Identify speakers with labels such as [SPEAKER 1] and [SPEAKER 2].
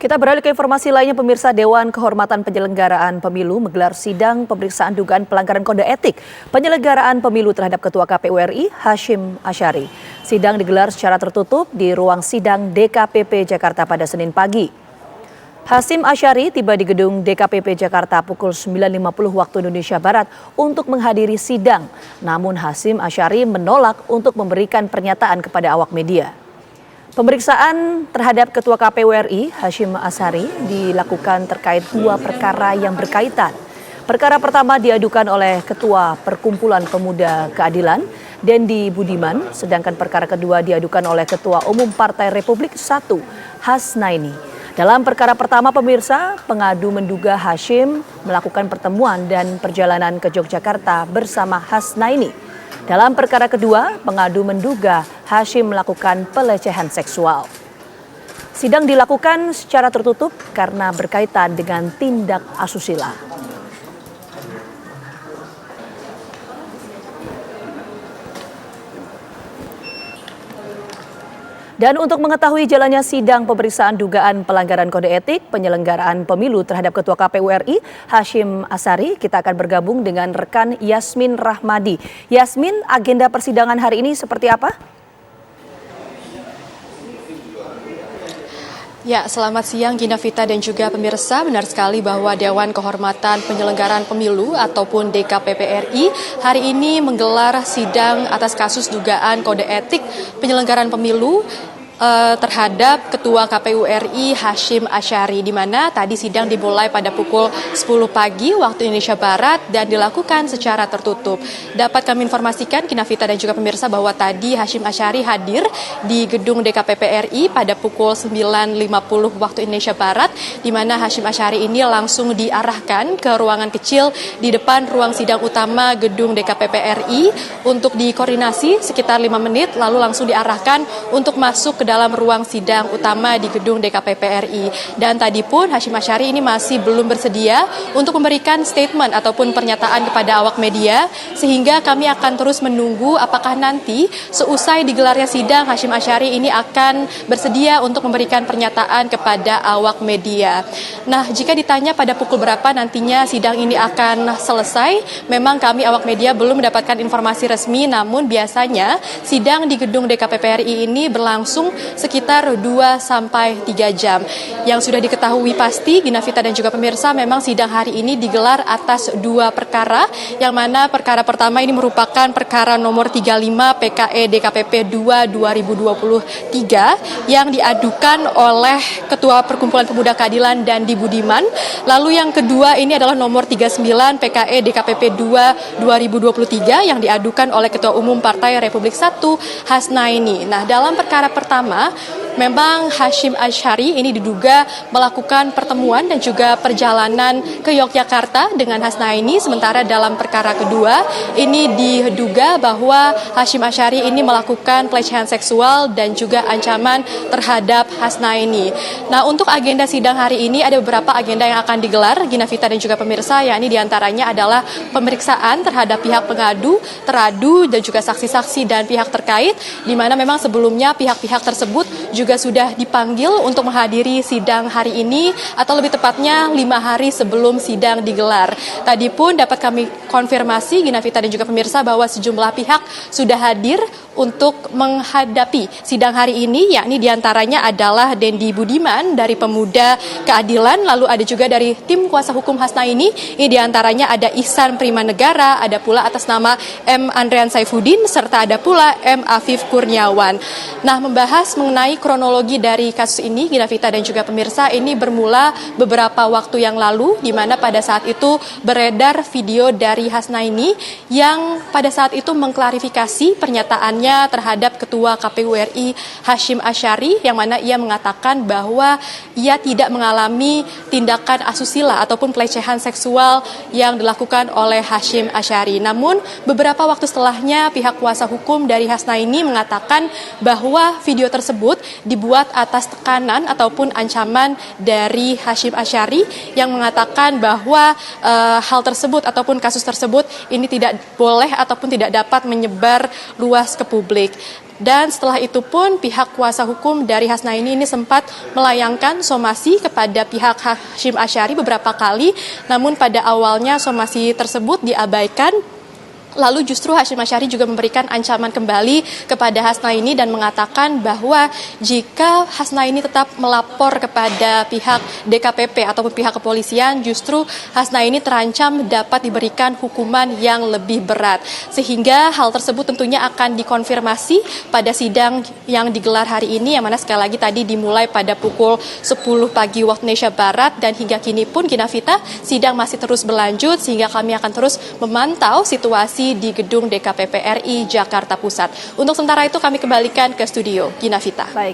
[SPEAKER 1] Kita beralih ke informasi lainnya, pemirsa. Dewan Kehormatan Penyelenggaraan Pemilu menggelar sidang pemeriksaan dugaan pelanggaran kode etik penyelenggaraan pemilu terhadap Ketua KPU RI Hasyim Asyari. Sidang digelar secara tertutup di ruang sidang DKPP Jakarta pada Senin pagi. Hasyim Asyari tiba di gedung DKPP Jakarta pukul 9.50 waktu Indonesia Barat untuk menghadiri sidang. Namun Hasyim Asyari menolak untuk memberikan pernyataan kepada awak media. Pemeriksaan terhadap Ketua KPU RI Hasyim Asyari dilakukan terkait dua perkara yang berkaitan. Perkara pertama diadukan oleh Ketua Perkumpulan Pemuda Keadilan, Dendi Budiman, sedangkan perkara kedua diadukan oleh Ketua Umum Partai Republik I, Hasnaini. Dalam perkara pertama, pemirsa, pengadu menduga Hasyim melakukan pertemuan dan perjalanan ke Yogyakarta bersama Hasnaini. Dalam perkara kedua, pengadu menduga Hasyim melakukan pelecehan seksual. Sidang dilakukan secara tertutup karena berkaitan dengan tindak asusila. Dan untuk mengetahui jalannya sidang pemeriksaan dugaan pelanggaran kode etik penyelenggaraan pemilu terhadap Ketua KPU RI Hasyim Asyari, kita akan bergabung dengan rekan Yasmin Rahmadi. Yasmin, agenda persidangan hari ini seperti apa?
[SPEAKER 2] Ya, selamat siang Gina, Vita dan juga pemirsa. Benar sekali bahwa Dewan Kehormatan Penyelenggaraan Pemilu ataupun DKPP RI hari ini menggelar sidang atas kasus dugaan kode etik penyelenggaraan pemilu terhadap Ketua KPU RI Hasyim Asyari, di mana tadi sidang dimulai pada pukul 10 pagi waktu Indonesia Barat dan dilakukan secara tertutup. Dapat kami informasikan, Gina, Vita dan juga pemirsa, bahwa tadi Hasyim Asyari hadir di gedung DKPP RI pada pukul 9.50 waktu Indonesia Barat, di mana Hasyim Asyari ini langsung diarahkan ke ruangan kecil di depan ruang sidang utama gedung DKPP RI untuk dikoordinasi sekitar 5 menit, lalu langsung diarahkan untuk masuk ke dalam ruang sidang utama di gedung DKPP RI. Dan tadi pun Hasyim Asyari ini masih belum bersedia untuk memberikan statement ataupun pernyataan kepada awak media, sehingga kami akan terus menunggu apakah nanti seusai digelarnya sidang Hasyim Asyari ini akan bersedia untuk memberikan pernyataan kepada awak media. Nah, jika ditanya pada pukul berapa nantinya sidang ini akan selesai, memang kami awak media belum mendapatkan informasi resmi, namun biasanya sidang di gedung DKPP RI ini berlangsung sekitar 2-3 jam. Yang sudah diketahui pasti, Gina, Vita dan juga pemirsa, memang sidang hari ini digelar atas dua perkara, yang mana perkara pertama ini merupakan perkara nomor 35 PKE DKPP 2 2023 yang diadukan oleh Ketua Perkumpulan Pemuda Keadilan Dendi Budiman. Lalu yang kedua ini adalah nomor 39 PKE DKPP 2 2023 yang diadukan oleh Ketua Umum Partai Republik I, Hasnaini. Nah, dalam perkara pertama, memang Hasyim Asyari ini diduga melakukan pertemuan dan juga perjalanan ke Yogyakarta dengan Hasnaini, sementara dalam perkara kedua ini diduga bahwa Hasyim Asyari ini melakukan pelecehan seksual dan juga ancaman terhadap Hasnaini. Nah, untuk agenda sidang hari ini ada beberapa agenda yang akan digelar, Gina, Vita dan juga pemirsa, yakni diantaranya adalah pemeriksaan terhadap pihak pengadu, teradu dan juga saksi-saksi dan pihak terkait, di mana memang sebelumnya pihak-pihak tersebut juga sudah dipanggil untuk menghadiri sidang hari ini, atau lebih tepatnya 5 hari sebelum sidang digelar. Tadi pun dapat kami konfirmasi, Gina, Vita dan juga pemirsa, bahwa sejumlah pihak sudah hadir untuk menghadapi sidang hari ini, yakni diantaranya adalah Dendi Budiman dari Pemuda Keadilan, lalu ada juga dari tim kuasa hukum Hasnaini, ini diantaranya ada Ihsan Primanegara, ada pula atas nama M. Andrian Saifuddin, serta ada pula M. Afif Kurniawan. Nah, membahas mengenai kronologi dari kasus ini, Gina, Vita dan juga pemirsa, ini bermula beberapa waktu yang lalu, di mana pada saat itu beredar video dari Hasnaini yang pada saat itu mengklarifikasi pernyataannya terhadap Ketua KPU RI Hasyim Asyari, yang mana ia mengatakan bahwa ia tidak mengalami tindakan asusila ataupun pelecehan seksual yang dilakukan oleh Hasyim Asyari. Namun beberapa waktu setelahnya pihak kuasa hukum dari Hasnaini mengatakan bahwa video tersebut dibuat atas tekanan ataupun ancaman dari Hasyim Asyari yang mengatakan bahwa hal tersebut ataupun kasus tersebut ini tidak boleh ataupun tidak dapat menyebar luas ke publik. Dan setelah itu pun pihak kuasa hukum dari Hasnaini ini sempat melayangkan somasi kepada pihak Hashim Asyari beberapa kali, namun pada awalnya somasi tersebut diabaikan. Lalu justru Hashim Asyari juga memberikan ancaman kembali kepada Hasnaini dan mengatakan bahwa jika Hasnaini tetap melapor kepada pihak DKPP ataupun pihak kepolisian, justru Hasnaini terancam dapat diberikan hukuman yang lebih berat. Sehingga hal tersebut tentunya akan dikonfirmasi pada sidang yang digelar hari ini, yang mana sekali lagi tadi dimulai pada pukul 10 pagi waktu Indonesia Barat, dan hingga kini pun Gina Vita, sidang masih terus berlanjut sehingga kami akan terus memantau situasi di gedung DKPP RI Jakarta Pusat. Untuk sementara itu kami kembalikan ke studio, Gina Vita.
[SPEAKER 1] Baik.